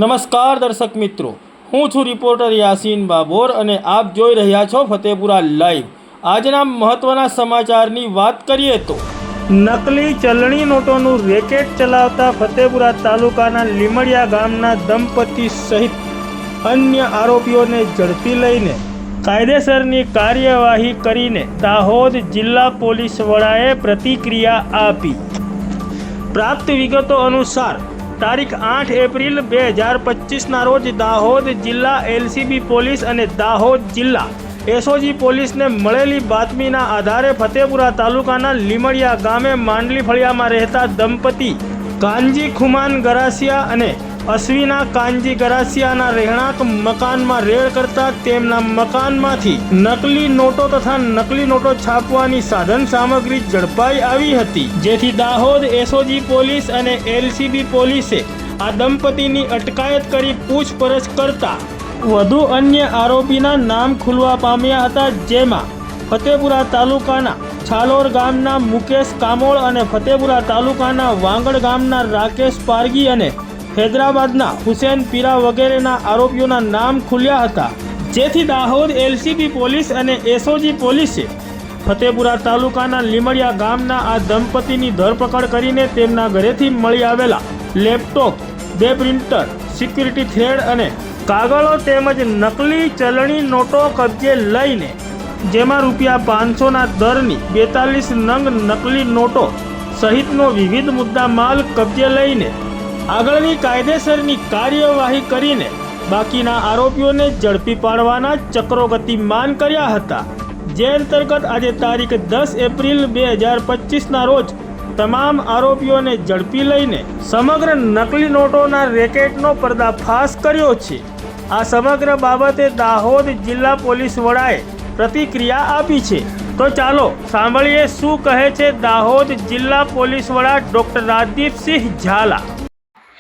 નમસ્કાર દર્શક મિત્રો, હું છું રિપોર્ટર યાસીન બાબોર અને આપ જોઈ રહ્યા છો ફતેપુરા લાઈવ। આજના મહત્વના સમાચારની વાત કરીએ તો નકલી ચલણી નોટોનું રેકેટ ચલાવતા ફતેપુરા તાલુકાના લીમડિયા ગામના દંપતી સહિત અન્ય આરોપીઓને ઝડપી લઈને કાયદેસરની કાર્યવાહી કરીને દાહોદ જિલ્લા પોલીસ વડાએ પ્રતિક્રિયા આપી। પ્રાપ્ત વિગતો અનુસાર તારીખ 8 એપ્રિલ 2025ના રોજ દાહોદ જિલ્લા એલસીબી પોલીસ અને દાહોદ જિલ્લા એસઓજી પોલીસને મળેલી બાતમીના આધારે ફતેપુરા તાલુકાના લીમડિયા ગામે માંડલી ફળિયામાં રહેતા દંપતી કાનજી ખુમાન ગરાસિયા અને અશ્વિના કાનજી ગરાસિયાના રહેણાંક મકાનમાં રેડ કરતા તેમના મકાનમાંથી નકલી નોટો તથા નકલી નોટો છાપવાની સાધન સામગ્રી ઝડપાઈ આવી હતી, જેથી દાહોદ એસઓજી પોલીસ અને એલસીબી પોલીસે આ દંપતીની અટકાયત કરી પૂછપરછ કરતા વધુ અન્ય આરોપીના નામ ખુલવા પામ્યા હતા, જેમાં ફતેપુરા તાલુકાના છાલોર ગામના મુકેશ કામોળ અને ફતેપુરા તાલુકાના વાંગડ ગામના રાકેશ પારગી અને હૈદરાબાદના હુસેન પીરા વગેરેના આરોપીઓના નામ ખુલ્યા હતા, જેથી દાહોદ એલસીબી પોલીસ અને એસઓજી પોલીસે ફતેપુરા તાલુકાના લીમડિયા ગામના આ દંપતીની ધરપકડ કરીને તેમના ઘરેથી મળી આવેલા લેપટોપ, 2 પ્રિન્ટર, સિક્યુરિટી થ્રેડ અને કાગળો તેમજ નકલી ચલણી નોટો કબજે લઈને જેમાં ₹500ના દરની 42 નંગ નકલી નોટો સહિતનો વિવિધ મુદ્દા માલ કબજે લઈને આગળની કાયદેસરની કાર્યવાહી કરીને બાકીના આરોપીઓને ઝડપી પાડવાના ચક્રો ગતિમાન કર્યા હતા, જે અંતર્ગત આજે તારીખ 10 એપ્રિલ 2025ના રોજ તમામ આરોપીઓને ઝડપી લઈને સમગ્ર નકલી નોટોના રેકેટનો પર્દાફાશ કર્યો છે। આ સમગ્ર બાબતે દાહોદ જિલ્લા પોલીસ વડાએ પ્રતિક્રિયા આપી છે, તો ચાલો સાંભળીએ શું કહે છે દાહોદ જિલ્લા પોલીસ વડા ડોક્ટર રાજદીપસિંહ ઝાલા।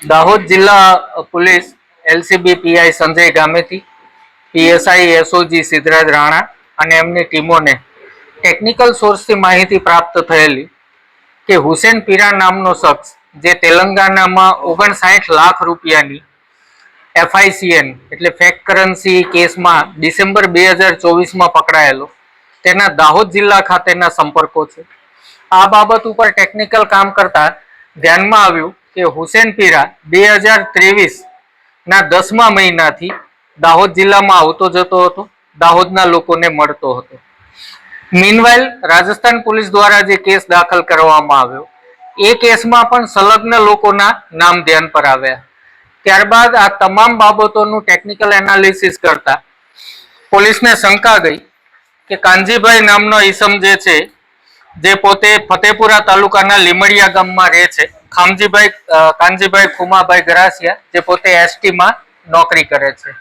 દાહોદ જિલ્લા police LCB PI Sanjay Gameti, PSI SOG Siddhraj Rana અને એમની ટીમોને ટેકનિકલ સોર્સથી માહિતી પ્રાપ્ત થયેલી કે હુસેન પીરા નામનો શખ્સ જે તેલંગાનામાં 59 લાખ રૂપિયાની FICN એટલે ફેક કરન્સી કેસમાં ડિસેમ્બર 2024માં પકડાયેલો, તેના દાહોદ જિલ્લા ખાતેના સંપર્કો છે। આ બાબત ઉપર ટેકનિકલ કામ કરતા ધ્યાનમાં આવ્યું કે હુસેન પીરા 2023ના 10મા મહિનાથી દાહોદ જિલ્લામાં આવતો જતો હતો, દાહોદના લોકોને મળતો હતો। મીનવાઇલ રાજસ્થાન પોલીસ દ્વારા જે કેસ દાખલ કરવામાં આવ્યો એ કેસમાં પણ સંલગ્ન લોકોના નામ ધ્યાન પર આવ્યા। ત્યારબાદ આ તમામ બાબતોનું ટેકનિકલ એનાલિસિસ કરતા પોલીસને શંકા ગઈ કે કાનજીભાઈ નામનો ઈસમ જે છે, જે પોતે ફતેપુરા તાલુકાના લીમડિયા ગામમાં રહે છે, કાનજીભાઈ ખુમાભાઈ ગરાસિયા, જે પોતે એસટીમાં નોકરી કરે છે,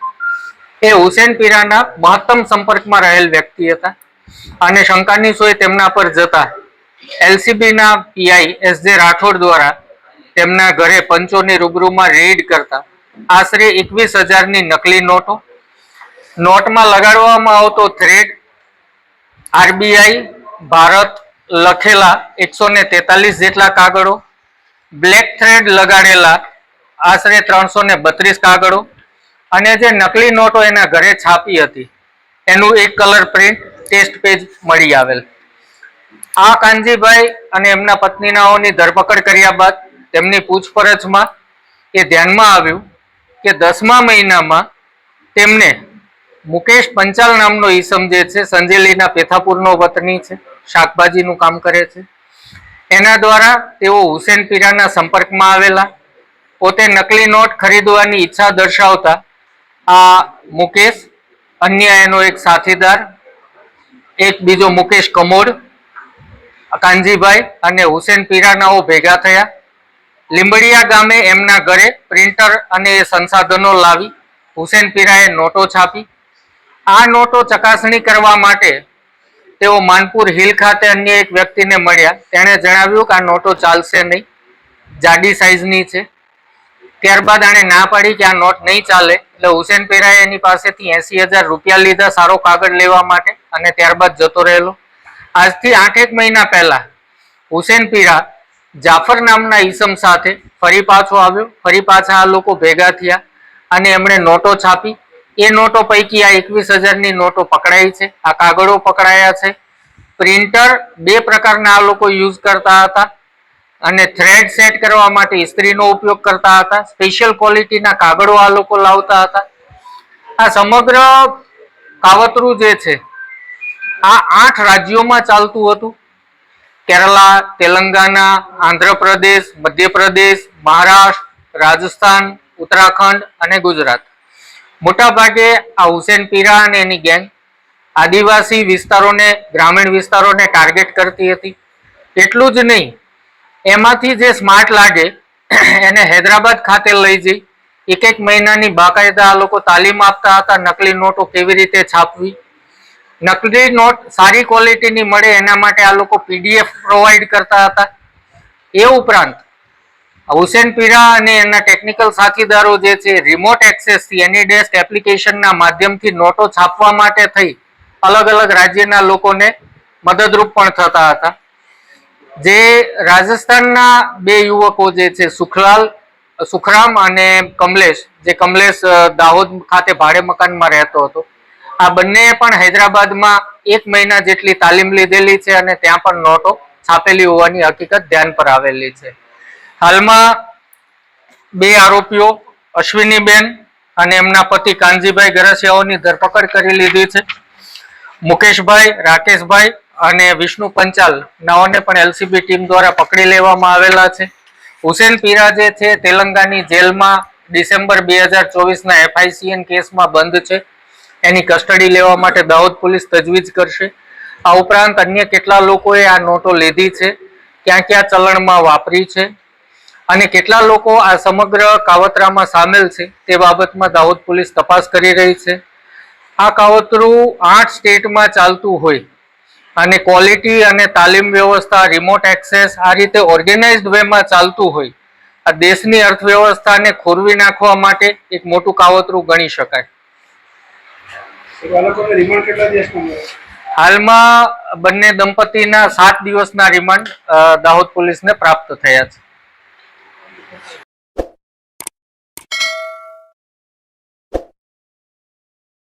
એ હુસેન પીરાના મહત્તમ સંપર્કમાં રહેલ વ્યક્તિ હતા અને શંકાની સોય તેમના પર જતા એલસીબીના પીઆઈ SJ રાઠોડ દ્વારા તેમના ઘરે પંચોની રૂબરૂમાં રેડ કરતા આશરે 21,000ની નકલી નોટો, નોટમાં લગાડવામાં આવતો થ્રેડ, RBI ભારત લખેલા 143 જેટલા કાગળો, બ્લેક થ્રેડ લગાડેલા આશરે 332 કાગળો અને જે નકલી નોટો એના ઘરે છાપી હતી એનું એક કલર પ્રિન્ટ ટેસ્ટ પેજ મળી આવેલ। આ કાનજીભાઈ અને એમના પત્નીનાઓની ધરપકડ કર્યા બાદ તેમની પૂછપરછમાં એ ધ્યાનમાં આવ્યું કે 10મા મહિનામાં તેમને મુકેશ પંચાલ નામનો ઈસમ જે છે, સંજેલીના પેથાપુરનો વતની છે, શાકભાજીનું કામ કરે છે, એના દ્વારા તેઓ હુસેન પીરાના સંપર્કમાં આવેલા। પોતે નકલી નોટ ખરીદવાની ઈચ્છા દર્શાવતા આ મુકેશ, અન્ય એનો એક સાથીદાર, એક બીજો મુકેશ કમોડ, કાનજીભાઈ અને હુસેન પીરાનાઓ ભેગા થયા। લીંબડિયા ગામે એમના ઘરે પ્રિન્ટર અને સંસાધનો લાવી હુસેન પીરાએ નોટો છાપી। આ નોટો ચકાસણી કરવા માટે તેઓ માનપુર હિલ ખાતે અન્ય એક વ્યક્તિને મળ્યા। તેણે જણાવ્યું કે આ નોટો ચાલશે નહીં, જાડી સાઈઝની છે। ત્યારબાદ આણે ના પાડી કે આ નોટ નહીં ચાલે, એટલે હુસેન પીરાએ એની પાસેથી 80,000 રૂપિયા લીધા સારો કાગળ લેવા માટે અને ત્યારબાદ જતો રહેલો। આજથી 8 મહિના પહેલા હુસેન પીરા જાફર નામના ઈસમ સાથે ફરી પાછો આવ્યો, ફરી પાછા આ લોકો ભેગા થયા અને એમણે નોટો છાપી. એ નોટો પૈકી આ 21,000ની નોટો પકડાઈ છે. આ કાગળો પકડાયા છે. પ્રિન્ટર 2 પ્રકારના આ લોકો યુઝ કરતા હતા અને થ્રેડ સેટ કરવા માટે ઇસ્ત્રીનો ઉપયોગ કરતા હતા. સ્પેશિયલ ક્વોલિટીના કાગળો આ લોકો લાવતા હતા. આ સમગ્ર કાવતરું જે છે આ 8 રાજ્યોમાં ચાલતું હતું. કેરલા, તેલંગાના, આંધ્રપ્રદેશ, મધ્યપ્રદેશ, મહારાષ્ટ્ર, રાજસ્થાન, ઉત્તરાખંડ અને ગુજરાત. મોટા ભાગે આ હુસેન પીરા અને એની ગેંગ આદિવાસી વિસ્તારોને, ગ્રામીણ વિસ્તારોને ટાર્ગેટ કરતી હતી. એટલું જ નહીં, એમાંથી જે સ્માર્ટ લાગે એને હૈદરાબાદ ખાતે લઈ જઈ 1 મહિનાની બાકાયદા આ લોકો તાલીમ આપતા હતા. નકલી નોટો કેવી રીતે છાપવી, નકલી નોટ સારી ક્વોલિટીની મળે એના માટે આ લોકો PDF પ્રોવાઈડ કરતા હતા. એ ઉપરાંત હુસેન પીરા અને એના ટેકનિકલ સાથીદારો જે છે રિમોટ એક્સેસથી એનીડેસ્ક એપ્લિકેશનના માધ્યમથી નોટો છાપવા માટે થઈ અલગ અલગ રાજ્યના લોકોને મદદરૂપ પણ થતા હતા. જે રાજસ્થાનના 2 યુવકો જે છે સુખરામ અને કમલેશ, જે કમલેશ દાહોદ ખાતે ભાડે મકાનમાં રહેતો હતો, આ બંનેએ પણ હૈદરાબાદમાં 1 મહિના જેટલી તાલીમ લીધેલી છે અને ત્યાં પણ નોટો છાપેલી હોવાની હકીકત ધ્યાન પર આવેલી છે. હાલમાં 2 આરોપીઓ અશ્વિનીબેન અને એમના પતિ કાનજીભાઈ ગરસિયાઓની ધરપકડ કરી લીધી છે. મુકેશભાઈ, રાકેશભાઈ અને વિષ્ણુ પંચાલ નાઓને પણ LCB ટીમ દ્વારા પકડી લેવામાં આવેલા છે. હુસેન પીરા જે છે તેલંગાની જેલમાં ડિસેમ્બર 2024ના FICN કેસમાં બંધ છે. એની કસ્ટડી લેવા માટે દાહોદ પોલીસ તજવીજ કરશે. આ ઉપરાંત અન્ય કેટલા લોકોએ આ નોટો લીધી છે, ક્યાં ક્યાં ચલણમાં વાપરી છે અને કેટલા લોકો આ સમગ્ર કાવતરામાં સામેલ છે તે બાબતમાં દાહોદ પોલીસ તપાસ કરી રહી છે. આ કાવતરું 8 સ્ટેટમાં ચાલતું હોય અને ક્વોલિટી અને તાલીમ વ્યવસ્થા, રિમોટ એક્સેસ આ રીતે ઓર્ગેનાઇઝડ વેમાં ચાલતું હોય, આ દેશની અર્થવ્યવસ્થાને ખોરવી નાખવા માટે એક મોટું કાવતરું ગણી શકાય. હાલમાં બંને દંપતીના 7 દિવસના રિમાન્ડ દાહોદ પોલીસને પ્રાપ્ત થયા છે.